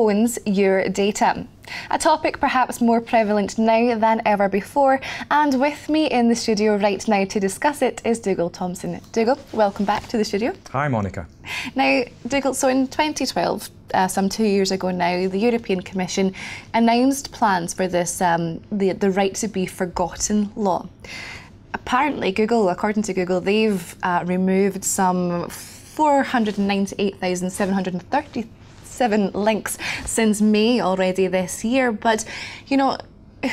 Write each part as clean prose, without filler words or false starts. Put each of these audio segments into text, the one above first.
owns your data? A topic perhaps more prevalent now than ever before, and with me in the studio right now to discuss it is Dougal Thomson. Dougal, welcome back to the studio. Hi, Monica. Now, Dougal, so in 2012, some 2 years ago now, the European Commission announced plans for this, the right to be forgotten law. Apparently, Google, according to Google, they've removed some 498,737 links since May already this year. But, you know,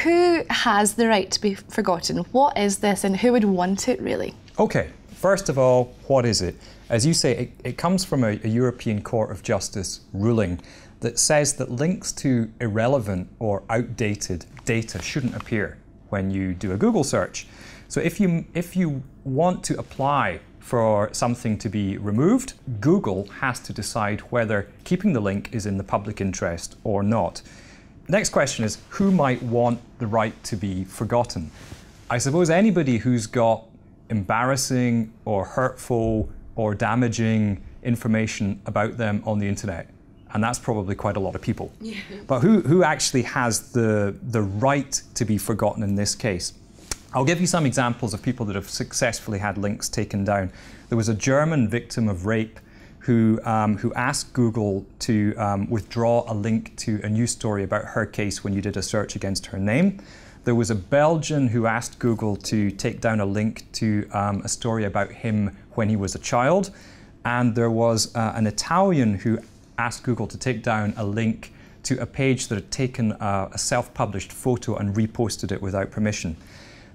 who has the right to be forgotten? What is this and who would want it really? Okay, first of all, what is it? As you say, it comes from a European Court of Justice ruling that says that links to irrelevant or outdated data shouldn't appear when you do a Google search. So if you want to apply for something to be removed, Google has to decide whether keeping the link is in the public interest or not. Next question is, who might want the right to be forgotten? I suppose anybody who's got embarrassing or hurtful or damaging information about them on the internet. And that's probably quite a lot of people. Yeah. But who actually has the right to be forgotten in this case? I'll give you some examples of people that have successfully had links taken down. There was a German victim of rape who asked Google to withdraw a link to a news story about her case when you did a search against her name. There was a Belgian who asked Google to take down a link to a story about him when he was a child. And there was an Italian who asked Google to take down a link to a page that had taken a self-published photo and reposted it without permission.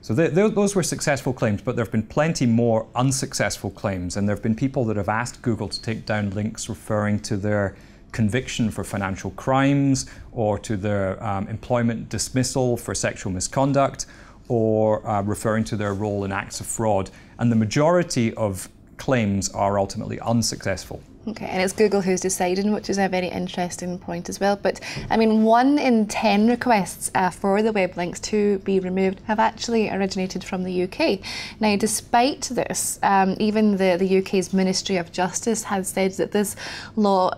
So those were successful claims, but there have been plenty more unsuccessful claims, and there have been people that have asked Google to take down links referring to their conviction for financial crimes, or to their employment dismissal for sexual misconduct, or referring to their role in acts of fraud. And the majority of claims are ultimately unsuccessful. Okay, and it's Google who's deciding, which is a very interesting point as well. But I mean, 1 in 10 requests for the web links to be removed have actually originated from the UK. Now, despite this, even the UK's Ministry of Justice has said that this law,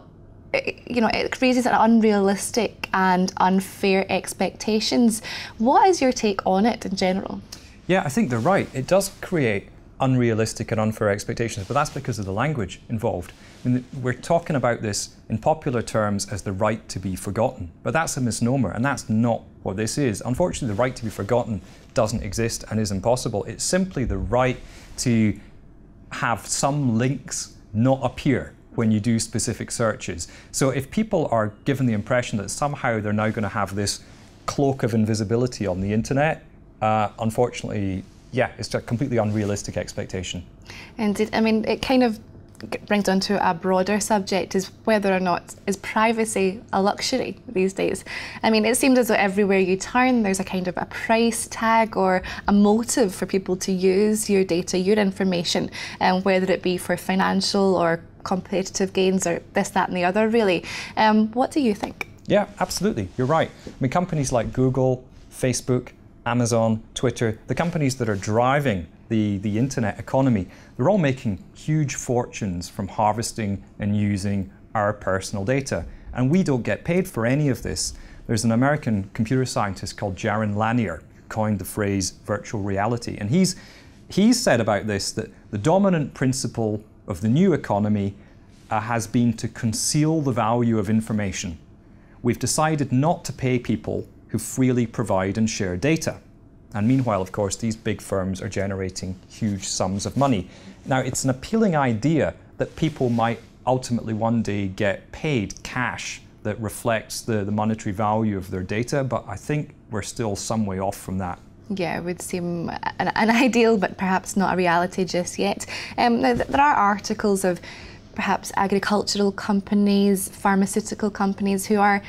you know, it creates an unrealistic and unfair expectations. What is your take on it in general? Yeah, I think they're right. It does create unrealistic and unfair expectations, but that's because of the language involved. I mean, we're talking about this in popular terms as the right to be forgotten, but that's a misnomer, and that's not what this is. Unfortunately, the right to be forgotten doesn't exist and is impossible. It's simply the right to have some links not appear when you do specific searches. So if people are given the impression that somehow they're now going to have this cloak of invisibility on the internet, unfortunately, yeah, it's a completely unrealistic expectation. And it kind of brings on to a broader subject, is whether or not is privacy a luxury these days. I mean, it seems as though everywhere you turn there's a kind of a price tag or a motive for people to use your data, your information, whether it be for financial or competitive gains or this, that and the other, really. What do you think? Yeah, absolutely, you're right. I mean, companies like Google, Facebook, Amazon, Twitter, the companies that are driving the internet economy, they're all making huge fortunes from harvesting and using our personal data. And we don't get paid for any of this. There's an American computer scientist called Jaron Lanier who coined the phrase virtual reality. And he's said about this that the dominant principle of the new economy has been to conceal the value of information. We've decided not to pay people who freely provide and share data. And meanwhile, of course, these big firms are generating huge sums of money. Now, it's an appealing idea that people might ultimately one day get paid cash that reflects the monetary value of their data, but I think we're still some way off from that. Yeah, it would seem an ideal, but perhaps not a reality just yet. Now, there are articles of perhaps agricultural companies, pharmaceutical companies who are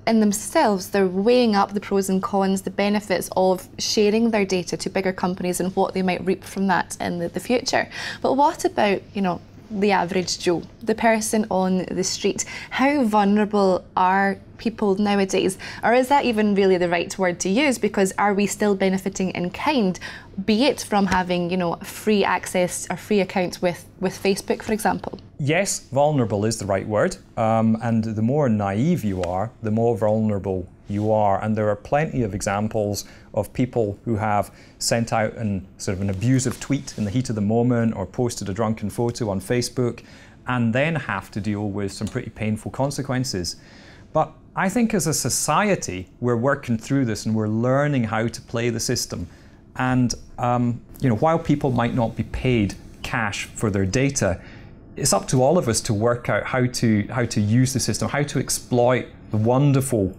in themselves, they're weighing up the pros and cons, the benefits of sharing their data to bigger companies and what they might reap from that in the future. But what about, you know, the average Joe, the person on the street? How vulnerable are people nowadays? Or is that even really the right word to use? Because are we still benefiting in kind, be it from having, you know, free access or free accounts with Facebook, for example? Yes, vulnerable is the right word. And the more naive you are, the more vulnerable you are. And there are plenty of examples of people who have sent out an abusive tweet in the heat of the moment, or posted a drunken photo on Facebook, and then have to deal with some pretty painful consequences. But I think as a society, we're working through this and we're learning how to play the system. And you know, while people might not be paid cash for their data, it's up to all of us to work out how to use the system, how to exploit the wonderful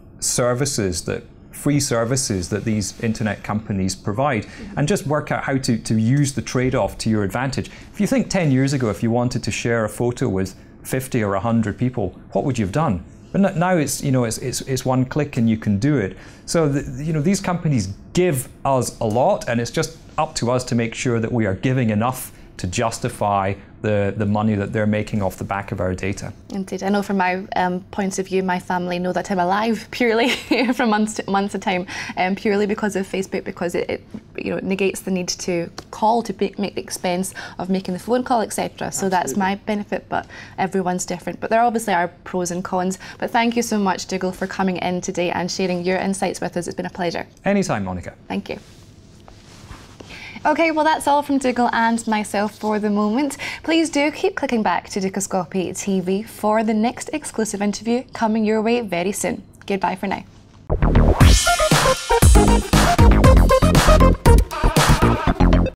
free services that these internet companies provide, and just work out how to use the trade-off to your advantage. If you think 10 years ago, if you wanted to share a photo with 50 or 100 people, what would you have done? But now it's, you know, it's one click and you can do it. So you know, these companies give us a lot, and it's just up to us to make sure that we are giving enough to justify the money that they're making off the back of our data. Indeed. I know from my point of view, my family know that I'm alive purely from months at a time, purely because of Facebook, because it you know, negates the need to call to make the expense of making the phone call, etc. So that's my benefit, but everyone's different. But there obviously are pros and cons. But thank you so much, Dougal, for coming in today and sharing your insights with us. It's been a pleasure. Anytime, Monica. Thank you. Okay, well that's all from Dougal and myself for the moment. Please do keep clicking back to Dukascopy TV for the next exclusive interview coming your way very soon. Goodbye for now.